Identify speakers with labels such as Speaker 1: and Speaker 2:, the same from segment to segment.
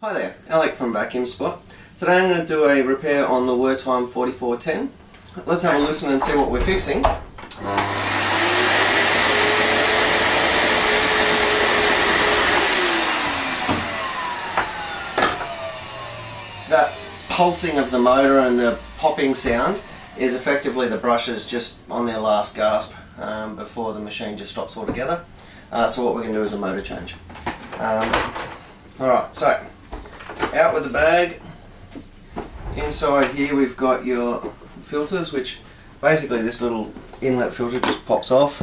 Speaker 1: Hi there, Alec from VacuumSpot. Today I'm going to do a repair on the Wertheim 4410. Let's have a listen and see what we're fixing. That pulsing of the motor and the popping sound is effectively the brushes just on their last gasp before the machine just stops altogether. So what we're going to do is a motor change. Alright, so out with the bag. Inside here we've got your filters, which basically this little inlet filter just pops off.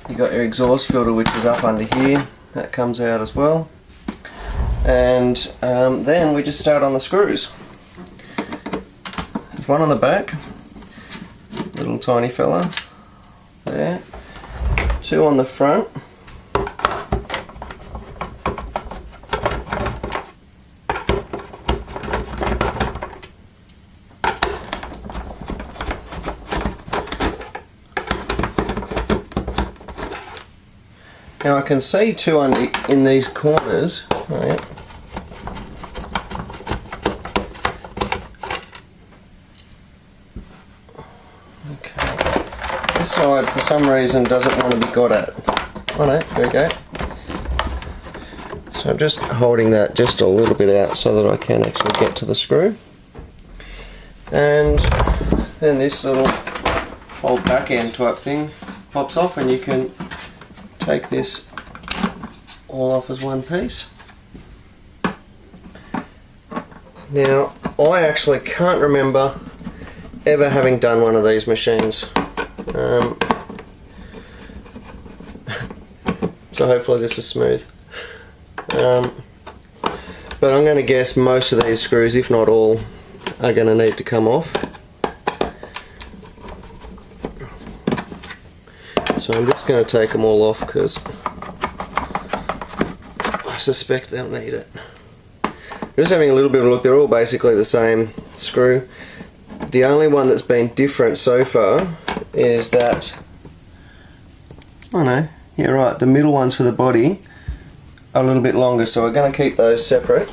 Speaker 1: You've got your exhaust filter, which is up under here, that comes out as well. And then we just start on the screws. There's one on the back, little tiny fella there, two on the front. Now I can see two in these corners. Right. Okay. This side for some reason doesn't want to be got at. Oh no, there we go. So I'm just holding that just a little bit out so that I can actually get to the screw. And then this little whole back end type thing pops off and you can take this all off as one piece. Now I actually can't remember ever having done one of these machines, so hopefully this is smooth, but I'm going to guess most of these screws, if not all, are going to need to come off. So I'm just going to take them all off because I suspect they'll need it. Just having a little bit of a look, they're all basically the same screw. The only one that's been different so far is that, oh no, yeah right, the middle ones for the body are a little bit longer, so we're going to keep those separate,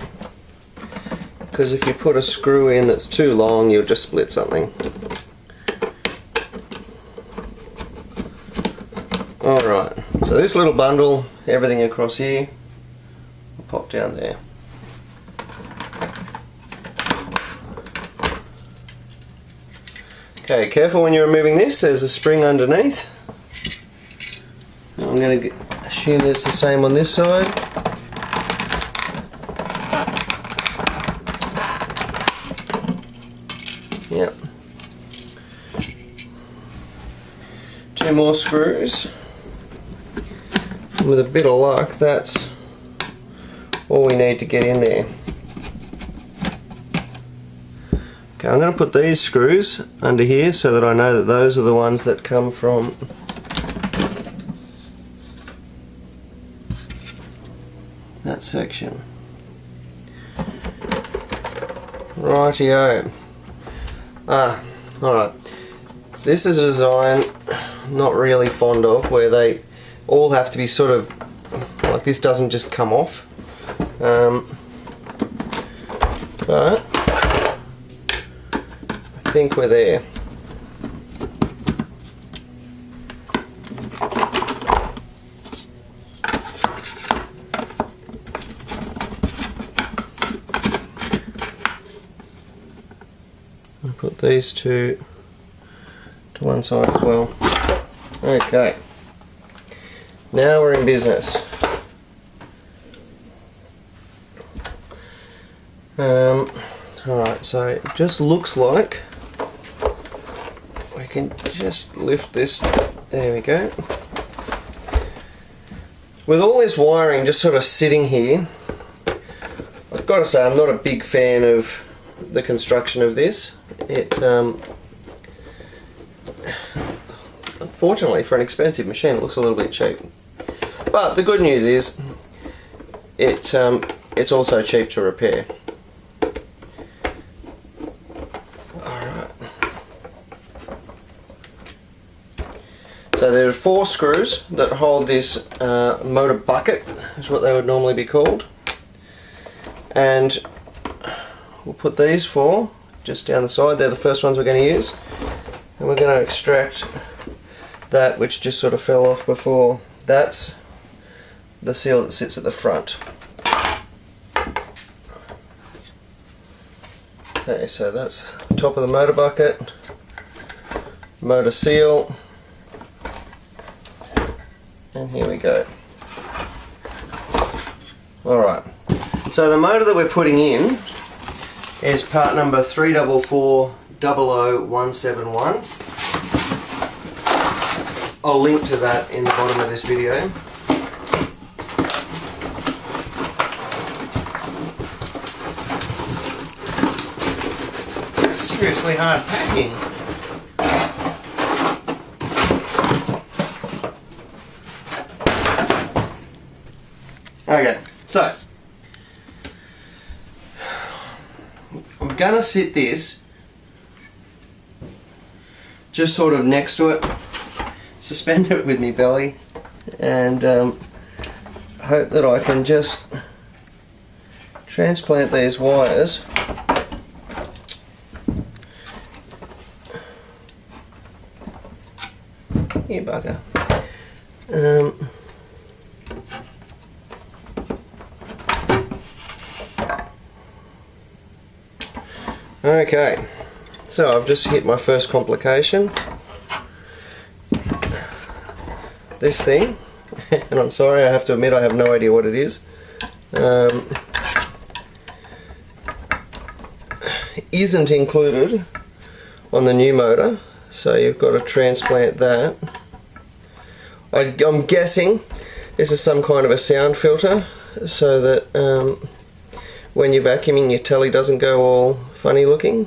Speaker 1: because if you put a screw in that's too long you'll just split something. Alright, so this little bundle, everything across here, will pop down there. Okay, careful when you're removing this, there's a spring underneath. Now I'm going to assume it's the same on this side. Yep. Two more screws. With a bit of luck, that's all we need to get in there. Okay, I'm going to put these screws under here so that I know that those are the ones that come from that section. Rightio. Alright. This is a design I'm not really fond of, where they all have to be sort of like this, doesn't just come off, but I think we're there. I'll put these two to one side as well. Okay. Now we're in business. Alright, so it just looks like we can just lift this. There we go. With all this wiring just sort of sitting here, I've got to say I'm not a big fan of the construction of this. It unfortunately, for an expensive machine, it looks a little bit cheap. But the good news is, it's also cheap to repair. Alright. So there are 4 screws that hold this motor bucket, is what they would normally be called. and we'll put these four just down the side. They're the first ones we're going to use, and we're going to extract that which just sort of fell off before. That's the seal that sits at the front. Okay, so that's the top of the motor bucket, motor seal, and here we go. Alright, so the motor that we're putting in is part number 344000171. I'll link to that in the bottom of this video. Seriously hard packing. Okay, so I'm gonna sit this just sort of next to it, suspend it with my belly, and hope that I can just transplant these wires here, bugger. Okay, so I've just hit my first complication. This thing, and I'm sorry, I have to admit I have no idea what it is, isn't included on the new motor, so you've got to transplant that. I'm guessing this is some kind of a sound filter, so that when you're vacuuming your telly doesn't go all funny looking,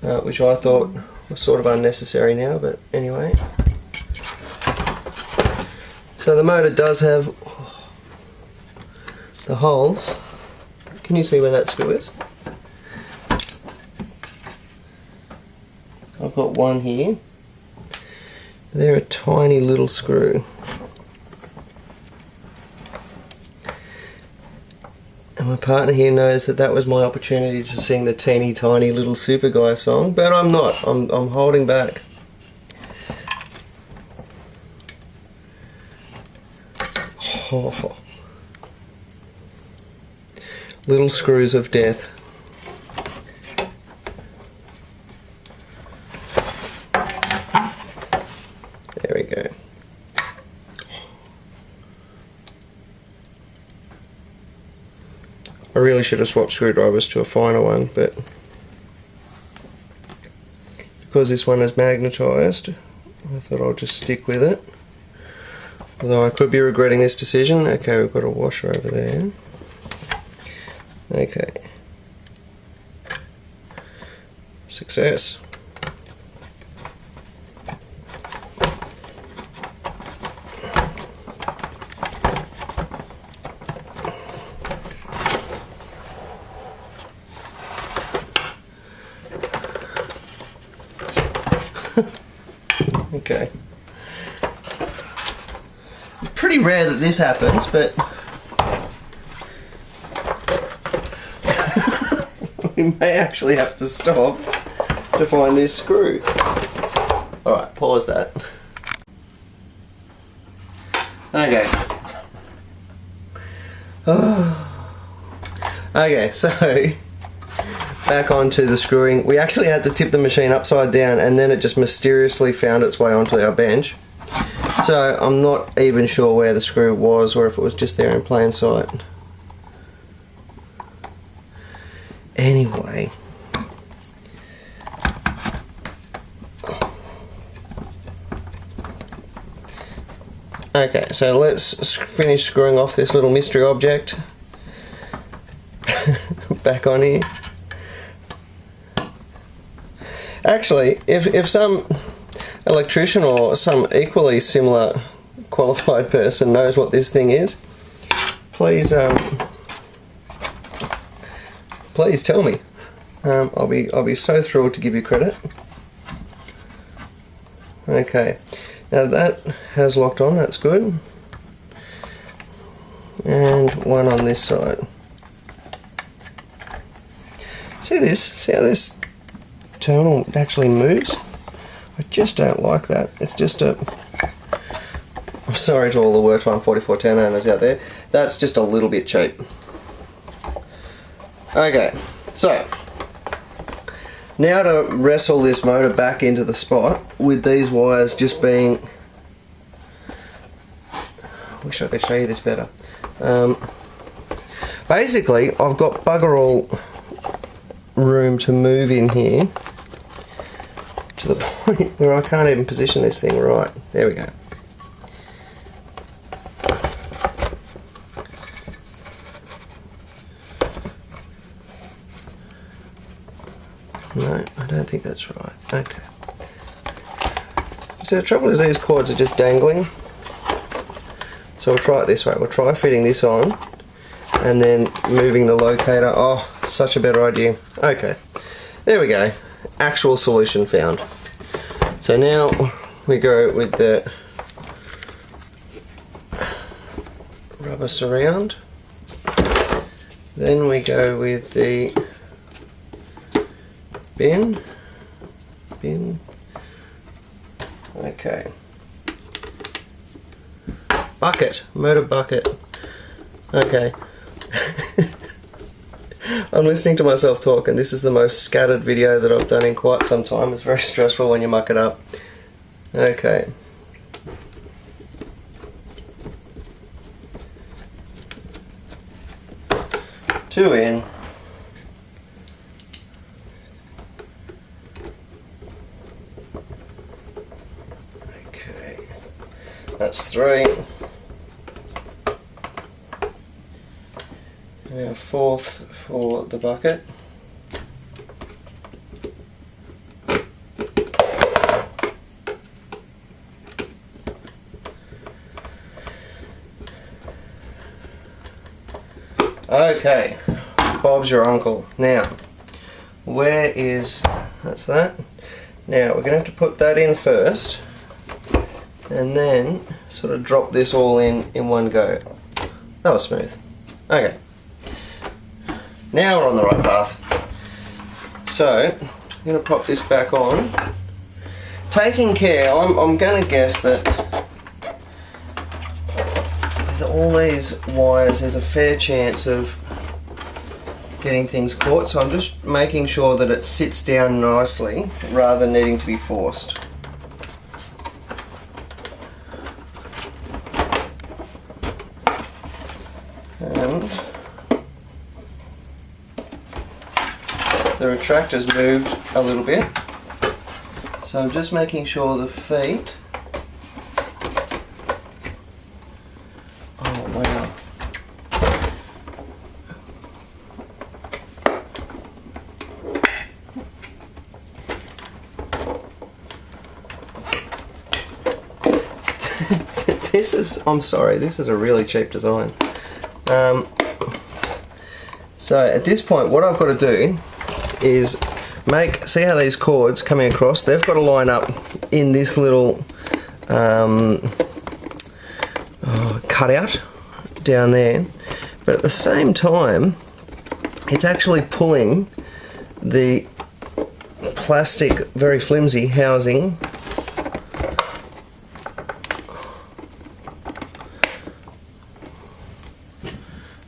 Speaker 1: which I thought was sort of unnecessary now, but anyway. So the motor does have the holes. Can you see where that screw is? I've got one here. They're a tiny little screw. And my partner here knows that that was my opportunity to sing the teeny tiny little super guy song, but I'm not. I'm holding back. Oh. Little screws of death. There we go. I really should have swapped screwdrivers to a finer one, but because this one is magnetised, I thought I'll just stick with it. Although I could be regretting this decision. Okay, we've got a washer over there. Okay. Success. Okay. Pretty rare that this happens, but we may actually have to stop to find this screw. Alright, pause that. Okay. Okay, so back onto the screwing. We actually had to tip the machine upside down, and then it just mysteriously found its way onto our bench. So I'm not even sure where the screw was, or if it was just there in plain sight. Anyway. Okay, so let's finish screwing off this little mystery object. Back on here. Actually, if some electrician or some equally similar qualified person knows what this thing is, please please tell me. I'll be so thrilled to give you credit. Okay, now that has locked on. That's good. and one on this side. See this? See how this terminal actually moves? I just don't like that. It's just a... I'm sorry to all the Wertheim 4410 owners out there. That's just a little bit cheap. Okay, so now to wrestle this motor back into the spot with these wires just being... I wish I could show you this better. Basically, I've got bugger all room to move in here to the point where I can't even position this thing right. There we go. No, I don't think that's right. Okay. So the trouble is these cords are just dangling. So we'll try it this way. We'll try fitting this on and then moving the locator. Oh, such a better idea. Okay, there we go. Actual solution found. So now we go with the rubber surround. Then we go with the bin. Okay. Bucket, motor bucket. Okay. I'm listening to myself talk and this is the most scattered video that I've done in quite some time. It's very stressful when you muck it up. Okay. Two in. Okay. That's three. And a fourth for the bucket. Okay, Bob's your uncle. Now, where is, that's that. Now we're going to have to put that in first and then sort of drop this all in one go. That was smooth. Okay. Now we're on the right path. So, I'm going to pop this back on. Taking care, I'm going to guess that with all these wires there's a fair chance of getting things caught, so I'm just making sure that it sits down nicely rather than needing to be forced. And the retractor's moved a little bit, so I'm just making sure the feet... Oh wow. This is, I'm sorry, this is a really cheap design. So at this point what I've got to do is see how these cords coming across, they've got to line up in this little cutout down there, but at the same time it's actually pulling the plastic, very flimsy housing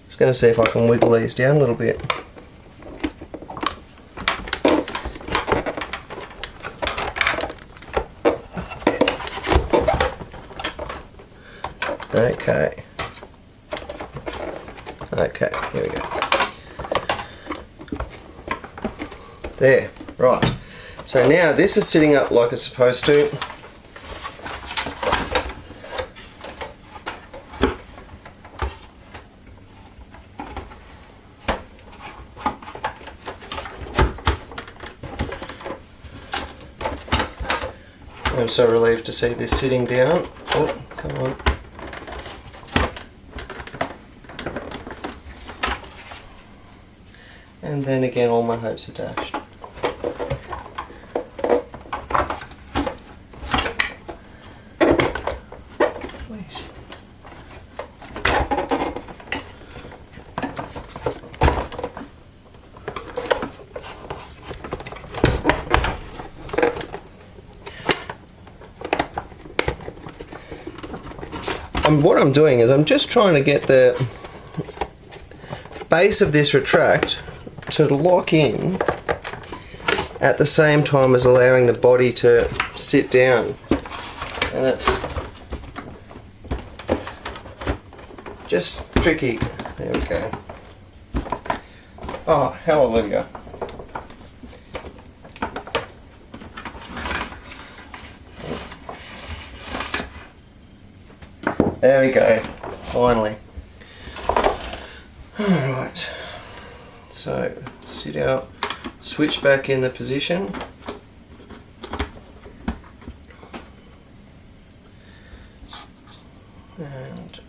Speaker 1: just going to see if I can wiggle these down a little bit. Okay. Okay, here we go. There, right. So now this is sitting up like it's supposed to. I'm so relieved to see this sitting down. Oh, come on. And then again, all my hopes are dashed. what I'm doing is I'm just trying to get the base of this retract to lock in at the same time as allowing the body to sit down, and it's just tricky. There we go. Oh, hallelujah. There we go, finally. Alright, so sit out, switch back in the position. And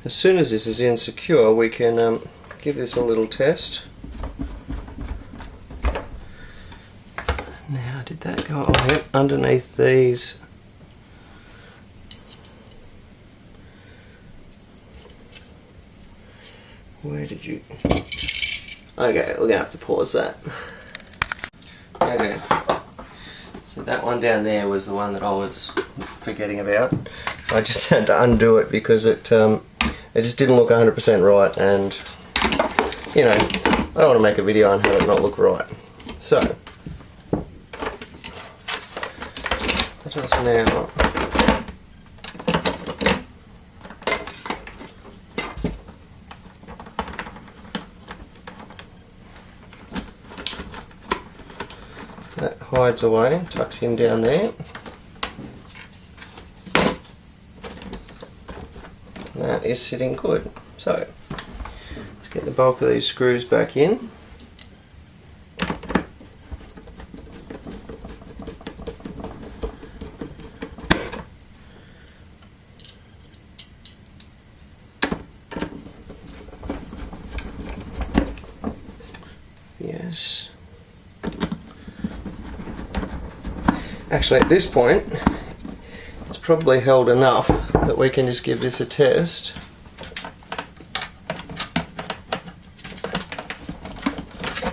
Speaker 1: as soon as this is insecure, we can give this a little test. Now, did that go underneath these? Where did you? Okay, we're gonna have to pause that. Okay, so that one down there was the one that I was forgetting about. I just had to undo it because it just didn't look 100% right, and you know, I don't want to make a video on how it not look right. So let us now that hides away, tucks in down there. That is sitting good. So let's get the bulk of these screws back in. Yes. Actually, at this point, it's probably held enough that we can just give this a test.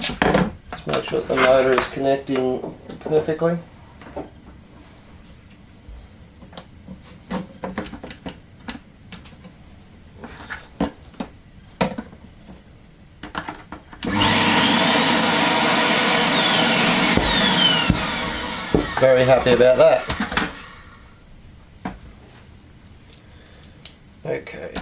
Speaker 1: Just make sure that the motor is connecting perfectly. Very happy about that. Okay.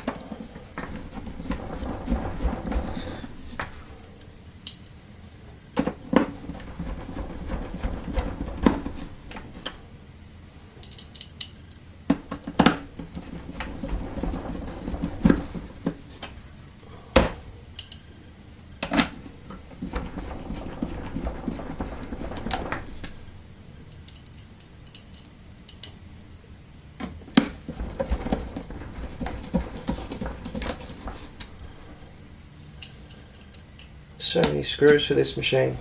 Speaker 1: So many screws for this machine.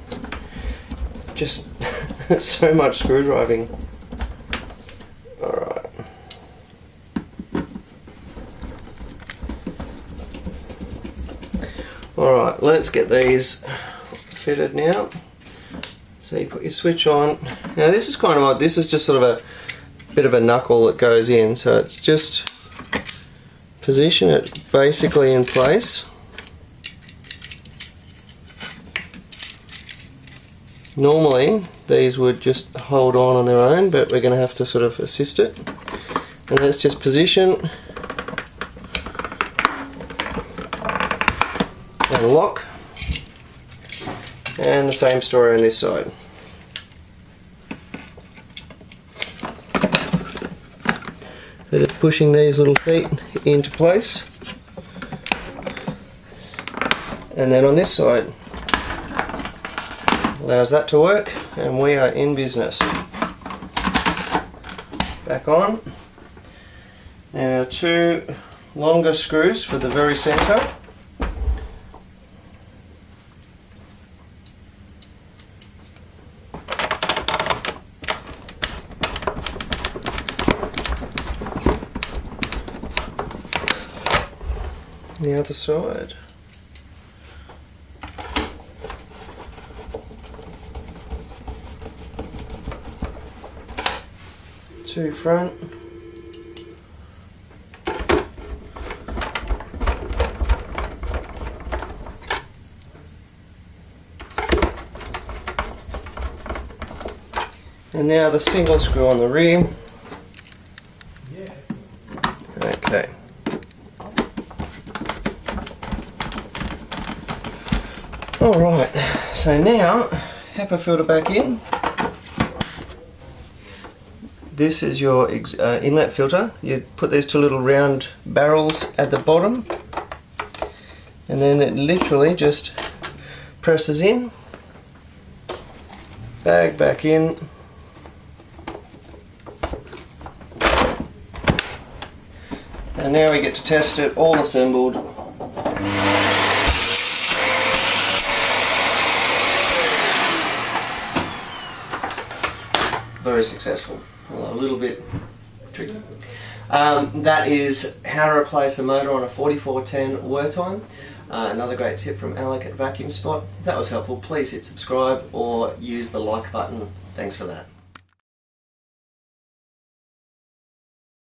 Speaker 1: Just so much screw driving. Alright. Alright, let's get these fitted now. So you put your switch on. Now this is kind of odd. This is just sort of a bit of a knuckle that goes in. So it's just position it basically in place. Normally these would just hold on their own, but we're going to have to sort of assist it. And let's just position and lock. And the same story on this side. So just pushing these little feet into place. And then on this side, allows that to work, and we are in business. Back on. Now 2 longer screws for the very centre. the other side. Two front. And now the single screw on the rear. Okay. Alright, so now HEPA filter back in. This is your inlet filter. You put these two little round barrels at the bottom, and then it literally just presses in, bag back in, and now we get to test it all assembled. Very successful. Well, a little bit tricky. That is how to replace a motor on a 4410 Wertheim. Another great tip from Alec at VacuumSpot. If that was helpful, please hit subscribe or use the like button. Thanks for that.